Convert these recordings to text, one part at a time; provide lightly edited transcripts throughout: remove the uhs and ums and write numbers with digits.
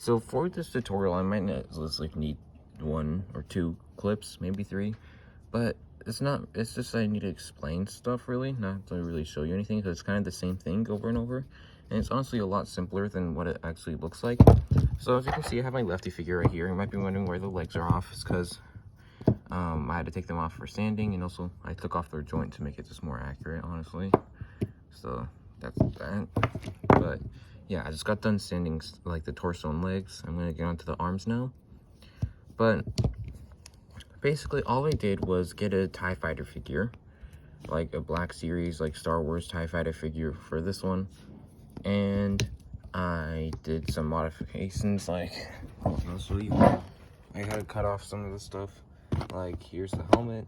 So for this tutorial, I might not like need 1 or 2 clips, maybe 3, but it's just I need to explain stuff really, not to really show you anything, because it's kind of the same thing over and over, and it's honestly a lot simpler than what it actually looks like. So as you can see, I have my lefty figure right here. You might be wondering where the legs are off. It's because I had to take them off for sanding, and also I took off their joint to make it just more accurate, honestly. So that's that. But yeah, I just got done sanding like the torso and legs. I'm gonna get onto the arms now. But basically all I did was get a TIE Fighter figure, like a Black Series, like Star Wars TIE Fighter figure for this one. And I did some modifications, like, I'll show you. I had to cut off some of the stuff. Like, here's the helmet,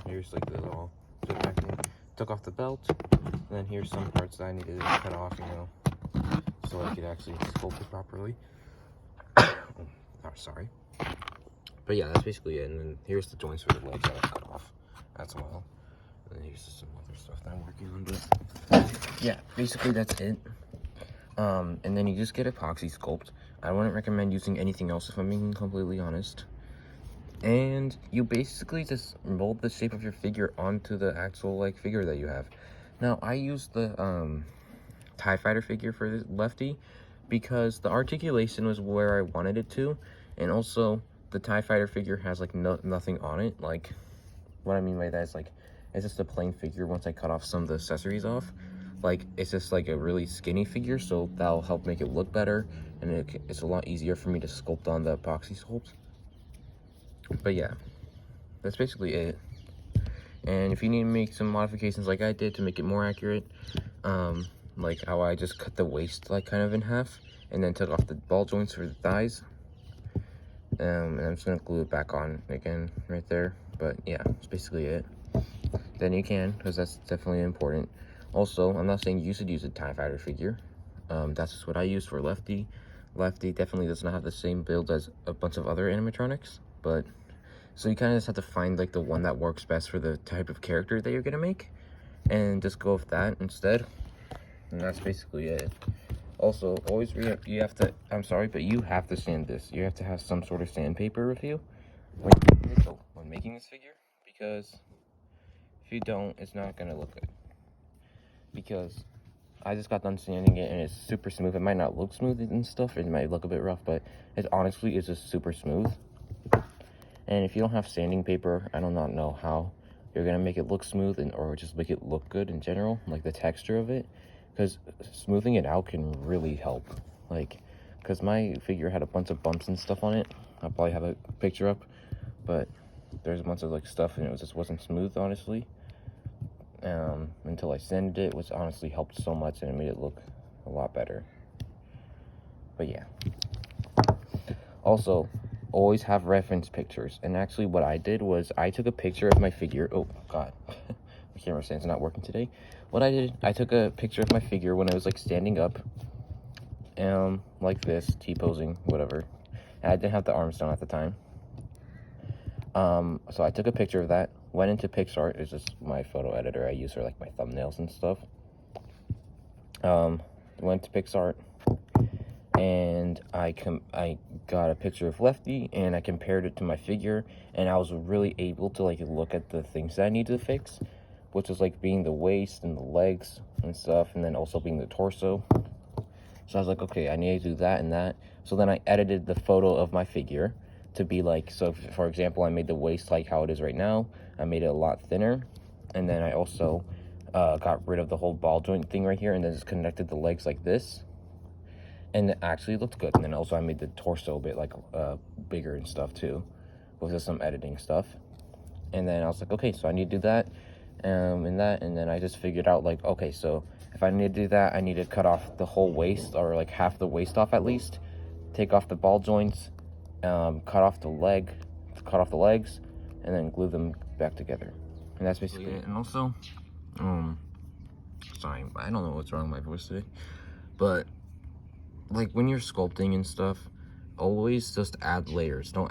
here's like the little fit back in. Took off the belt, and then here's some parts that I needed to cut off, you know, so I could actually sculpt it properly. Oh, sorry. But yeah, that's basically it. And then here's the joints for the legs that I cut off as well. And then here's just some other stuff that I'm working on. But yeah, basically that's it. And then you just get epoxy sculpt. I wouldn't recommend using anything else if I'm being completely honest. And you basically just mold the shape of your figure onto the actual like figure that you have. Now I used the TIE Fighter figure for the lefty because the articulation was where I wanted it to, and also the TIE Fighter figure has like nothing on it. Like, what I mean by that is like it's just a plain figure. Once I cut off some of the accessories off, like it's just like a really skinny figure, so that'll help make it look better, and it's a lot easier for me to sculpt on the epoxy sculpt. But yeah, that's basically it. And if you need to make some modifications like I did to make it more accurate, like how I just cut the waist like kind of in half and then took off the ball joints for the thighs, and I'm just gonna glue it back on again right there. But yeah, that's basically it. Then you can, because that's definitely important. Also, I'm not saying you should use a TIE Fighter figure. That's just what I use for lefty. Lefty definitely does not have the same build as a bunch of other animatronics, but so you kind of just have to find like the one that works best for the type of character that you're gonna make, and just go with that instead. And that's basically it. Also, always you have to, I'm sorry, but you have to sand this. You have to have some sort of sandpaper with you when making this figure, because if you don't, it's not gonna look good. Because I just got done sanding it and it's super smooth. It might not look smooth and stuff, it might look a bit rough, but it honestly is just super smooth. And if you don't have sanding paper, I do not know how you're gonna make it look smooth or just make it look good in general, like the texture of it. Because smoothing it out can really help. Like, because my figure had a bunch of bumps and stuff on it. I'll probably have a picture up, but there's a bunch of like stuff and it just wasn't smooth, honestly. Until I sanded it, which honestly helped so much and it made it look a lot better. But yeah. Also, always have reference pictures. And actually what I did was I took a picture of my figure. Oh god, my camera stand's not working today. What I did, I took a picture of my figure when I was like standing up, like this, T-posing, whatever. And I didn't have the arms down at the time. So I took a picture of that, went into PixArt. It's just my photo editor I use for like my thumbnails and stuff. Went to PixArt, and I got a picture of Lefty, and I compared it to my figure, and I was really able to like look at the things that I needed to fix, which was like being the waist and the legs and stuff, and then also being the torso. So I was like, okay, I need to do that and that. So then I edited the photo of my figure to be like, so for example, I made the waist like how it is right now. I made it a lot thinner, and then I also got rid of the whole ball joint thing right here, and then just connected the legs like this, and it actually looked good. And then also I made the torso a bit like bigger and stuff too, with just some editing stuff. And then I was like, okay, so I need to do that, and then I just figured out like, okay, so if I need to do that, I need to cut off the whole waist, or like half the waist off at least, take off the ball joints, cut off the legs, and then glue them back together. And that's basically it. And also, sorry, I don't know what's wrong with my voice today, but like when you're sculpting and stuff, always just add layers. Don't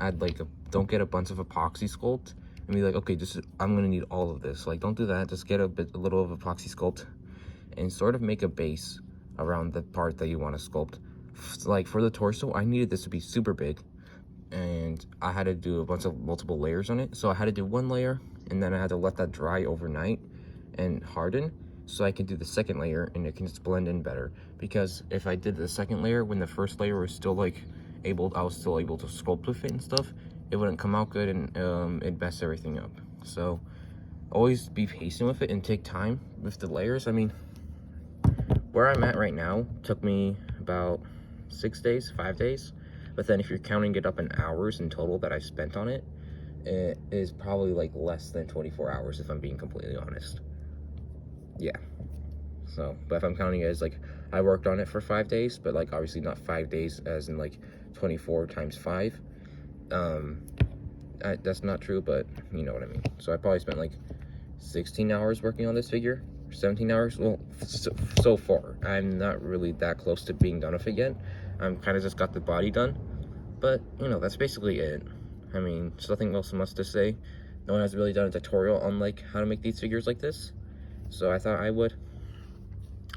get a bunch of epoxy sculpt and be like, okay, I'm gonna need all of this. Like, don't do that. Just get a little of epoxy sculpt and sort of make a base around the part that you want to sculpt like for the torso, I needed this to be super big, and I had to do a bunch of multiple layers on it. So I had to do one layer, and then I had to let that dry overnight and harden, so I can do the second layer and it can just blend in better. Because if I did the second layer when the first layer was still like I was still able to sculpt with it and stuff, it wouldn't come out good, and it'd mess everything up. So always be patient with it and take time with the layers. I mean, where I'm at right now took me about 6 days, 5 days. But then if you're counting it up in hours in total that I spent on it, it is probably like less than 24 hours if I'm being completely honest. Yeah. So, but if I'm counting it as like I worked on it for 5 days, but like obviously not 5 days as in like 24 times 5. That's not true, but you know what I mean. So I probably spent like 16 hours working on this figure, 17 hours. Well, so far I'm not really that close to being done with it yet. I'm kind of just got the body done, but you know, that's basically it. I mean, there's nothing else much to say. No one has really done a tutorial on like how to make these figures like this, so I thought I would.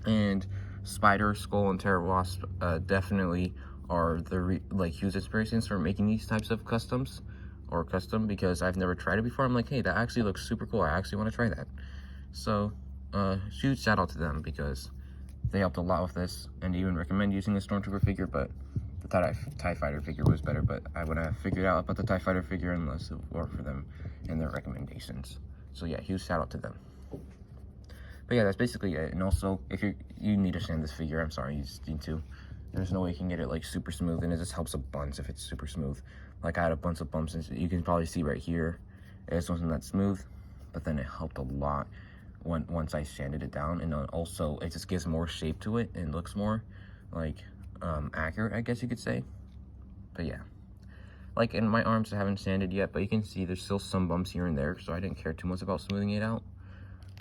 And Spider, Skull, and Terror Wasp definitely are the huge inspirations for making these types of custom, because I've never tried it before. I'm like, hey, that actually looks super cool. I actually want to try that. So huge shout out to them, because they helped a lot with this, and even recommend using the Stormtrooper figure, but the TIE Fighter figure was better. But I wouldn't have figured out about the TIE Fighter figure unless it worked for them and their recommendations. So yeah, huge shout out to them. But yeah, that's basically it. And also, if you need to sand this figure, I'm sorry, you just need to. There's no way you can get it like super smooth, and it just helps a bunch if it's super smooth. Like I had a bunch of bumps, and you can probably see right here, it wasn't that smooth, but then it helped a lot once I sanded it down. And also it just gives more shape to it and looks more like accurate, I guess you could say. But yeah, like in my arms I haven't sanded yet, but you can see there's still some bumps here and there, so I didn't care too much about smoothing it out.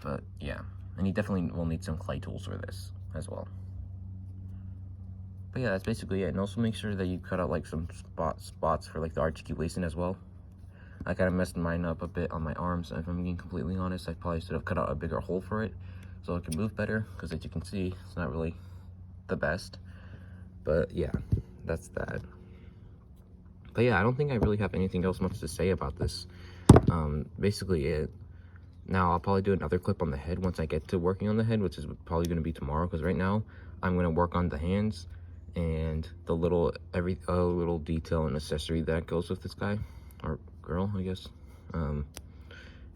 But yeah, and you definitely will need some clay tools for this as well. But yeah, that's basically it. And also make sure that you cut out like some spots for like the articulation as well. I kind of messed mine up a bit on my arms, and if I'm being completely honest, I probably should have cut out a bigger hole for it so it can move better, because as you can see, it's not really the best. But yeah, that's that. But yeah, I don't think I really have anything else much to say about this. Basically it. Now I'll probably do another clip on the head once I get to working on the head, which is probably going to be tomorrow, because right now I'm going to work on the hands and the every little detail and accessory that goes with this guy, or girl, I guess. And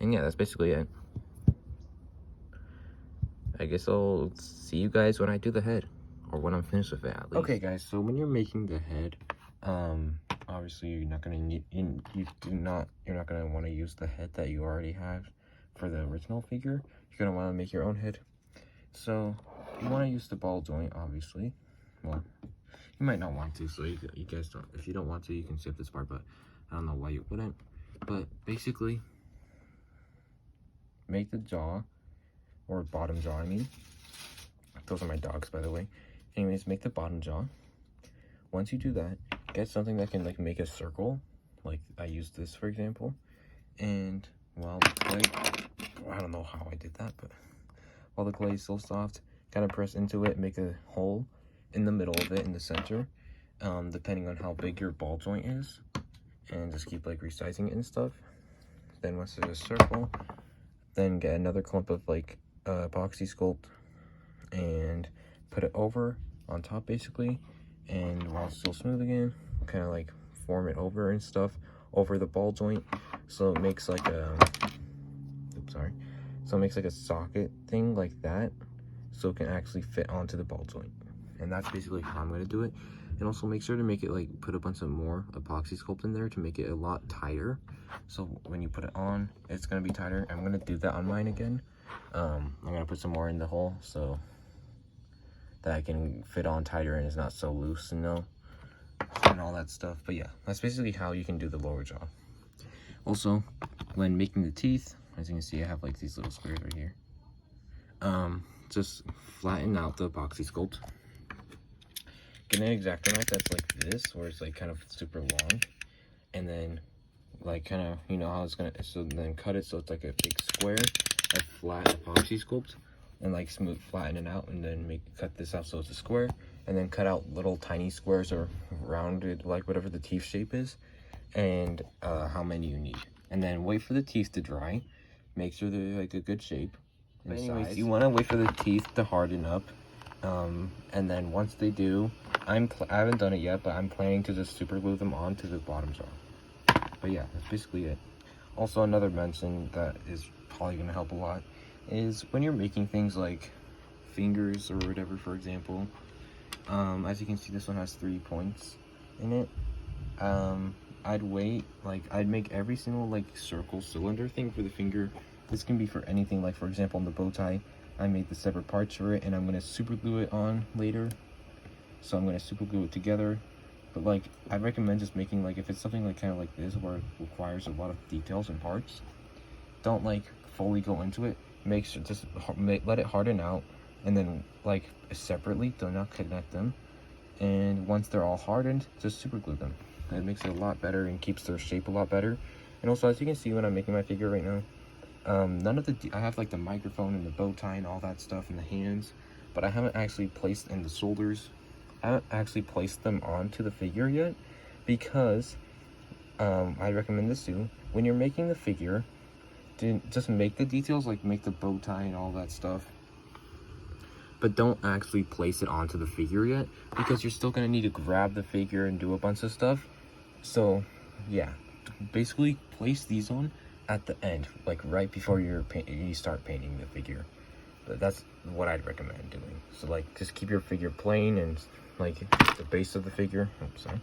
yeah, that's basically it. I guess I'll see you guys when I do the head, or when I'm finished with it at least. Okay guys, so when you're making the head, obviously you're not gonna need, you're not gonna want to use the head that you already have for the original figure. You're gonna want to make your own head. So you want to use the ball joint, obviously. Well, you might not want to, so you guys don't. If you don't want to, you can skip this part, but I don't know why you wouldn't. But basically, make the jaw, or bottom jaw, I mean. Those are my dogs, by the way. Anyways, make the bottom jaw. Once you do that, get something that can like make a circle. Like I used this, for example. And while the clay, I don't know how I did that, but while the clay is still soft, kind of press into it, make a hole in the middle of it, in the center, depending on how big your ball joint is, and just keep like resizing it and stuff. Then once there's a circle, then get another clump of like epoxy sculpt and put it over on top basically, and while it's still smooth again, kind of like form it over and stuff over the ball joint, so it makes like a so it makes like a socket thing like that, so it can actually fit onto the ball joint. And that's basically how I'm going to do it. And also make sure to make it like put a bunch of more epoxy sculpt in there to make it a lot tighter, so when you put it on, it's going to be tighter. I'm going to do that on mine again. I'm going to put some more in the hole so that I can fit on tighter and it's not so loose, you know, and all that stuff. But yeah, that's basically how you can do the lower jaw. Also, when making the teeth, as you can see, I have like these little squares right here. Just flatten out the epoxy sculpt. Get an X-Acto knife that's like this, where it's like kind of super long, and then like kind of, you know how it's gonna, so then cut it so it's like a big square, like flat epoxy sculpt, and like smooth flatten it out, and then cut this out so it's a square, and then cut out little tiny squares or rounded, like whatever the teeth shape is, and how many you need. And then wait for the teeth to dry. Make sure they're like a good shape. But anyways, you want to wait for the teeth to harden up. And then once they do, I haven't done it yet, but I'm planning to just super glue them onto the bottom jaw. But yeah, that's basically it. Also, another mention that is probably going to help a lot is when you're making things like fingers or whatever, for example. As you can see, this one has 3 points in it. I'd wait, like I'd make every single like circle cylinder thing for the finger. This can be for anything, like for example on the bow tie, I made the separate parts for it, and I'm gonna super glue it on later. So I'm gonna super glue it together. But like I recommend just making, like if it's something like kind of like this where it requires a lot of details and parts, don't like fully go into it. Make sure just let it harden out, and then like separately, do not connect them. And once they're all hardened, just super glue them. It makes it a lot better and keeps their shape a lot better. And also, as you can see when I'm making my figure right now, none of the I have like the microphone and the bow tie and all that stuff in the hands, but I haven't actually placed in the shoulders. I haven't actually placed them onto the figure yet, because I recommend this too. When you're making the figure, just make the details, like make the bow tie and all that stuff, but don't actually place it onto the figure yet, because you're still gonna need to grab the figure and do a bunch of stuff. So yeah, basically place these on at the end, like right before you start painting the figure. But that's what I'd recommend doing. So like just keep your figure plain and like the base of the figure. Oops, sorry.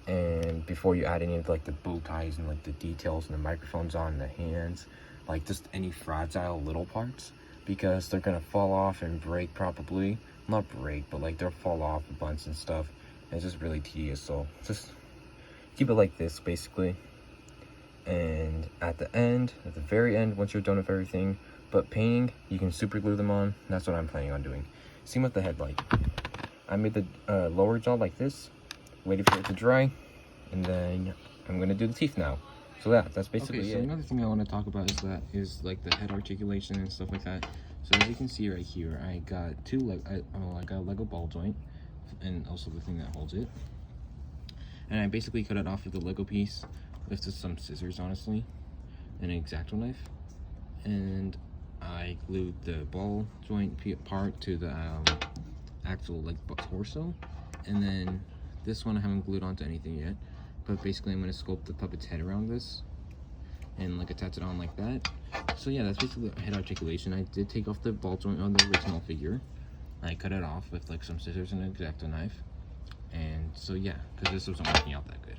And before you add any of like the bow ties and like the details and the microphones on the hands, like just any fragile little parts, because they're gonna fall off and break probably. Not break, but like they'll fall off a bunch and stuff. And it's just really tedious. So just keep it like this basically. And at the end, at the very end, once you're done with everything but painting, you can super glue them on. That's what I'm planning on doing. Same with the head light. I made the lower jaw like this, waited for it to dry, and then I'm gonna do the teeth now. So yeah, that's basically it. Another thing I want to talk about is like the head articulation and stuff like that. So as you can see right here, I got I got a Lego ball joint, and also the thing that holds it. And I basically cut it off with the Lego piece with just some scissors, honestly, and an X-Acto knife. And I glued the ball joint part to the actual like torso. And then this one I haven't glued onto anything yet, but basically I'm going to sculpt the puppet's head around this and like attach it on like that. So yeah, that's basically the head articulation. I did take off the ball joint on the original figure. I cut it off with like some scissors and an X-Acto knife. And so yeah, because this wasn't working out that good.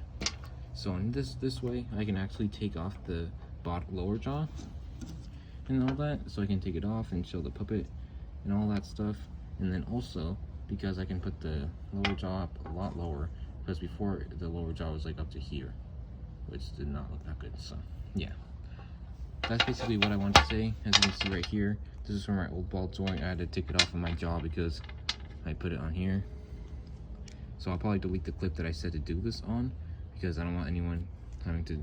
So in this way, I can actually take off the lower jaw and all that, so I can take it off and show the puppet and all that stuff. And then also, because I can put the lower jaw up a lot lower, because before the lower jaw was like up to here, which did not look that good. So yeah, that's basically what I want to say. As you can see right here, this is from my old ball joint. I had to take it off of my jaw because I put it on here. So I'll probably delete the clip that I said to do this on, because I don't want anyone having to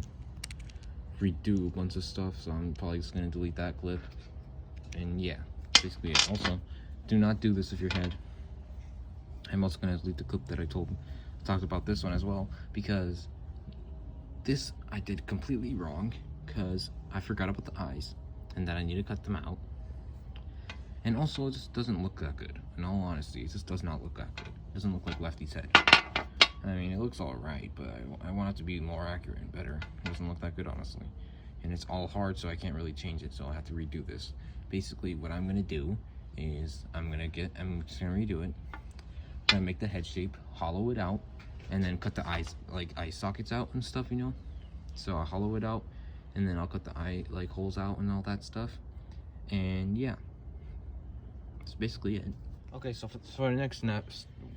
redo a bunch of stuff. So I'm probably just gonna delete that clip. And yeah, basically it. Also, do not do this with your head. I'm also gonna delete the clip that I talked about this one as well, because this I did completely wrong, because I forgot about the eyes and that I need to cut them out. And also, it just doesn't look that good. In all honesty, it just does not look that good. It doesn't look like Lefty's head. I mean, it looks alright, but I want it to be more accurate and better. It doesn't look that good, honestly. And it's all hard, so I can't really change it, so I'll have to redo this. Basically, what I'm gonna do is I'm just gonna redo it. I'm gonna make the head shape, hollow it out, and then cut the eyes, like eye sockets out and stuff, you know? So I'll hollow it out, and then I'll cut the eye like holes out and all that stuff. And yeah, that's basically it. Okay, so for the next step,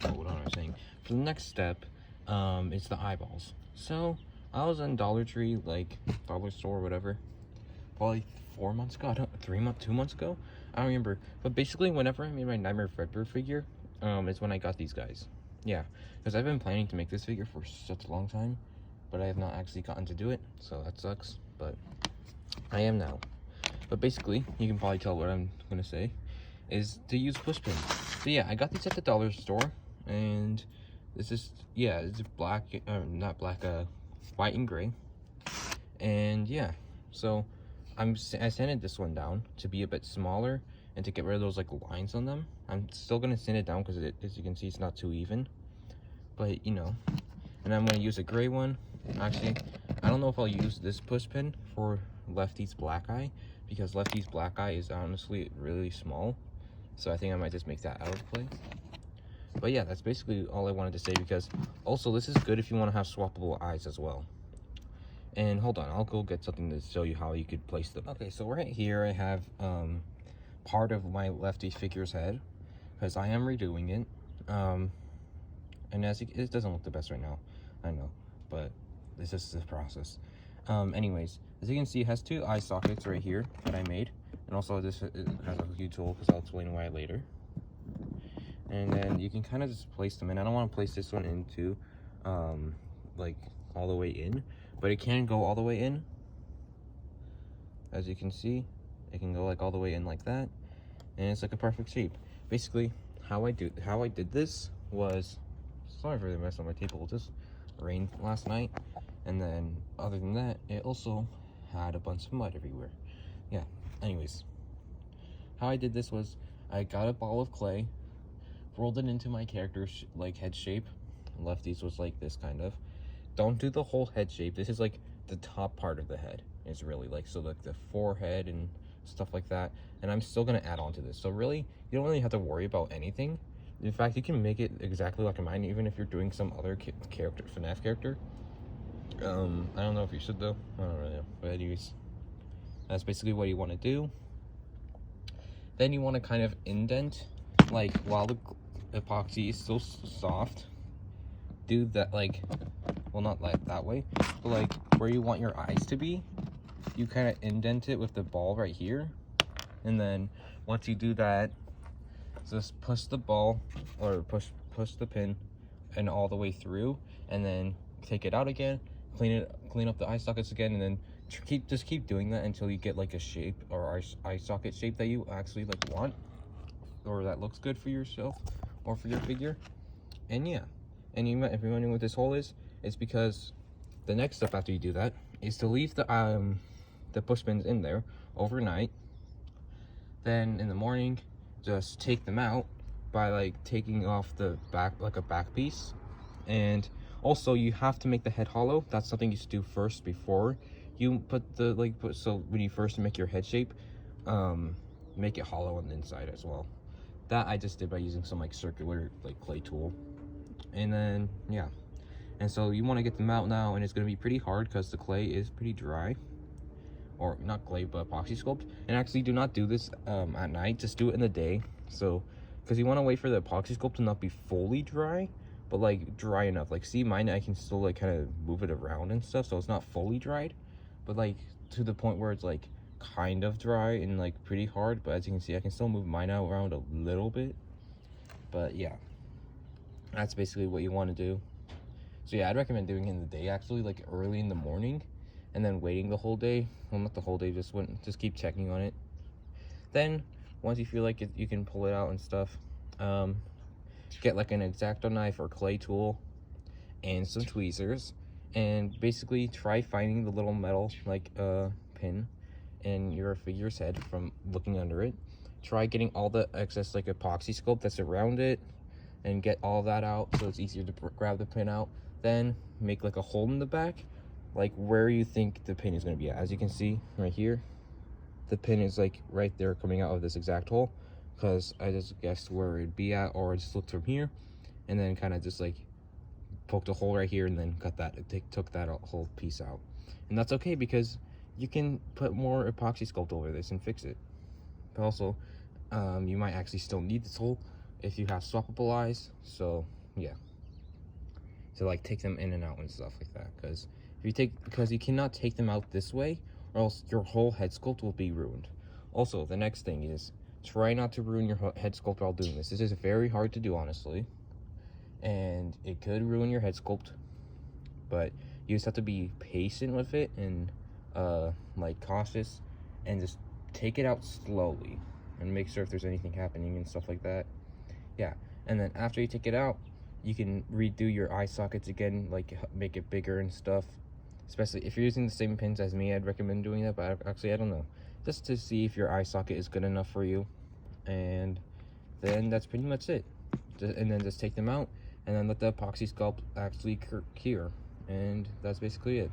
what am I saying? For the next step, it's the eyeballs. So I was in Dollar Tree, like dollar store, or whatever, probably 4 months ago. 2 months ago. I don't remember. But basically, whenever I made my Nightmare Fredbear figure, is when I got these guys. Yeah, because I've been planning to make this figure for such a long time, but I have not actually gotten to do it. So that sucks. But I am now. But basically, you can probably tell what I'm gonna say is to use push pins. So yeah, I got these at the dollar store. and this is, yeah, it's black, not black, white and gray. And yeah, so I sanded this one down to be a bit smaller and to get rid of those like lines on them. I'm still gonna sand it down because as you can see, it's not too even, but you know. And I'm gonna use a gray one. Actually, I don't know if I'll use this push pin for Lefty's black eye, because Lefty's black eye is honestly really small, so I think I might just make that out of play. But yeah, that's basically all I wanted to say, because also this is good if you want to have swappable eyes as well. And hold on, I'll go get something to show you how you could place them. Okay, so right here I have part of my Lefty figure's head, because I am redoing it. And as it doesn't look the best right now, I know, but this is the process. Anyways, as you can see, it has two eye sockets right here that I made, and also it has a hooky tool, because I'll explain why later. And then you can kind of just place them in. I don't want to place this one into like all the way in, but it can go all the way in. As you can see, it can go like all the way in like that, and it's like a perfect shape. Basically, how I did this was, sorry for the mess on my table, it just rained last night, and then other than that, it also had a bunch of mud everywhere. Yeah, anyways, how I did this was I got a ball of clay, rolled it into my character's like head shape. Lefty's was like this kind of. Don't do the whole head shape. This is like the top part of the head. It's really like, so like the forehead and stuff like that. And I'm still gonna add on to this. So really, you don't really have to worry about anything. In fact, you can make it exactly like mine, even if you're doing some other character, FNAF character. I don't know if you should though. I don't really know. But anyways, that's basically what you want to do. Then you want to kind of indent, like while the epoxy is still soft. Do that like, well, not like that way, but like where you want your eyes to be, you kind of indent it with the ball right here. And then once you do that, just push the ball, or push the pin and all the way through, and then take it out again, clean up the eye sockets again, and then just keep doing that until you get like a shape or eye socket shape that you actually like want, or that looks good for yourself or for your figure. And yeah, and if you're wondering what this hole is, it's because the next step after you do that is to leave the push pins in there overnight. Then in the morning, just take them out by like taking off the back, like a back piece. And also you have to make the head hollow. That's something you should do first before you put the so when you first make your head shape, make it hollow on the inside as well. That I just did by using some like circular like clay tool. And then yeah, and so you want to get them out now, and it's going to be pretty hard because the clay is pretty dry, or not clay but epoxy sculpt. And actually do not do this at night, just do it in the day. So because you want to wait for the epoxy sculpt to not be fully dry, but like dry enough. Like see mine, I can still like kind of move it around and stuff, so it's not fully dried, but like to the point where it's like kind of dry and like pretty hard. But as you can see, I can still move mine out around a little bit. But yeah, that's basically what you want to do. So yeah, I'd recommend doing it in the day, actually, like early in the morning, and then waiting the whole day. Well, not the whole day, just keep checking on it. Then once you feel like you can pull it out and stuff, get like an X-Acto knife or clay tool and some tweezers, and basically try finding the little metal like pin in your figure's head from looking under it. Try getting all the excess like epoxy sculpt that's around it, and get all that out so it's easier to grab the pin out. Then make like a hole in the back, like where you think the pin is going to be at. As you can see right here, the pin is like right there coming out of this exact hole, because I just guessed where it'd be at, or I just looked from here and then kind of just like poked a hole right here and then cut that, took that whole piece out. And that's okay, because you can put more epoxy sculpt over this and fix it. But also you might actually still need this hole if you have swappable eyes. So yeah, to like take them in and out and stuff like that, because you cannot take them out this way, or else your whole head sculpt will be ruined. Also, the next thing is try not to ruin your head sculpt while doing this. This is very hard to do, honestly, and it could ruin your head sculpt, but you just have to be patient with it and like cautious, and just take it out slowly and make sure if there's anything happening and stuff like that. Yeah, and then after you take it out, you can redo your eye sockets again, like make it bigger and stuff. Especially if you're using the same pins as me, I'd recommend doing that, but actually I don't know, just to see if your eye socket is good enough for you. And then that's pretty much it. And then just take them out and then let the epoxy sculpt actually cure, and that's basically it.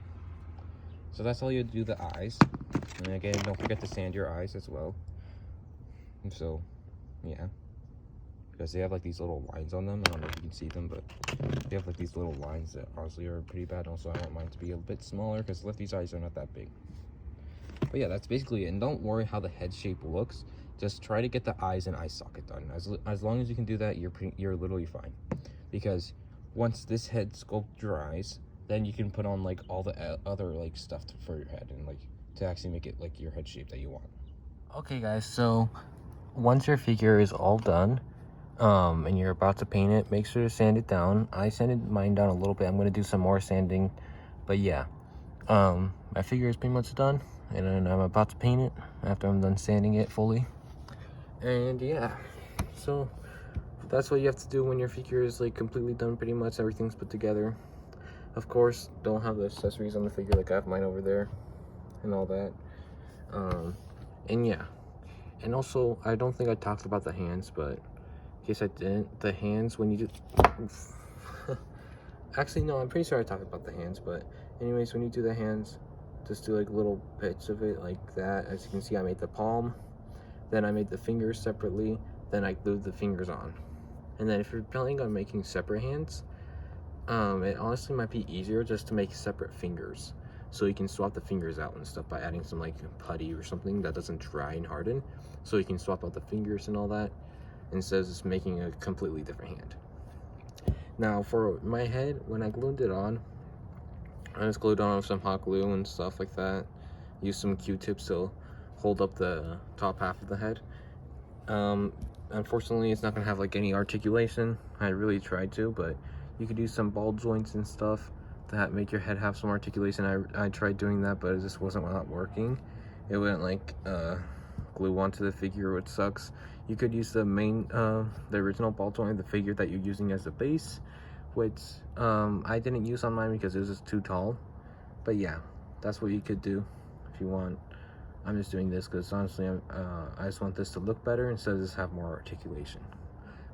So that's all you do the eyes. And again, don't forget to sand your eyes as well. And so yeah, because they have like these little lines on them. I don't know if you can see them, but they have like these little lines that honestly are pretty bad. Also, I want mine to be a bit smaller because Lefty's eyes are not that big. But yeah, that's basically it. And don't worry how the head shape looks. Just try to get the eyes and eye socket done. As long as you can do that, you're literally fine. Because once this head sculpt dries, then you can put on like all the other like stuff for your head, and like to actually make it like your head shape that you want. Okay guys, so once your figure is all done, and you're about to paint it, make sure to sand it down. I sanded mine down a little bit. I'm going to do some more sanding, but yeah, my figure is pretty much done, and then I'm about to paint it after I'm done sanding it fully. And yeah, so that's what you have to do when your figure is like completely done. Pretty much everything's put together. Of course, don't have the accessories on the figure, like I have mine over there and all that. And yeah, and also I don't think I talked about the hands, but in case I didn't, the hands, when you do actually no, I'm pretty sure I talked about the hands, but anyways, when you do the hands, just do like little bits of it like that. As you can see, I made the palm, then I made the fingers separately, then I glued the fingers on. And then if you're planning on making separate hands, it honestly might be easier just to make separate fingers, so you can swap the fingers out and stuff by adding some like putty or something that doesn't dry and harden, so you can swap out the fingers and all that instead of just making a completely different hand. Now for my head, when I glued it on, I just glued on with some hot glue and stuff like that. Use some Q-tips to hold up the top half of the head. Unfortunately, it's not gonna have like any articulation. I really tried to, but you could use some ball joints and stuff that make your head have some articulation. I tried doing that, but it just not working. It wouldn't like glue onto the figure, which sucks. You could use the main, the original ball joint, the figure that you're using as a base, which I didn't use on mine because it was just too tall. But yeah, that's what you could do if you want. I'm just doing this because honestly, I just want this to look better instead of just have more articulation.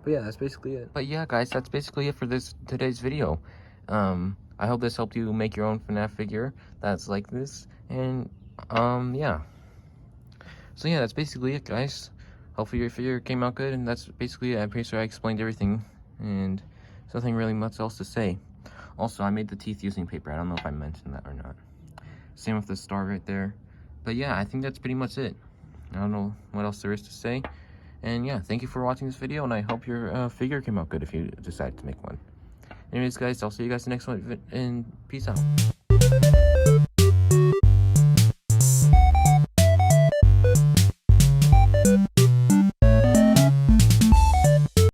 But yeah, that's basically it. But yeah, guys, that's basically it for today's video. I hope this helped you make your own FNAF figure that's like this. And yeah. So yeah, that's basically it, guys. Hopefully your figure came out good, and that's basically it. I'm pretty sure I explained everything, and there's nothing really much else to say. Also, I made the teeth using paper. I don't know if I mentioned that or not. Same with the star right there. But yeah, I think that's pretty much it. I don't know what else there is to say. And yeah, thank you for watching this video, and I hope your figure came out good if you decide to make one. Anyways, guys, I'll see you guys in the next one, and peace out.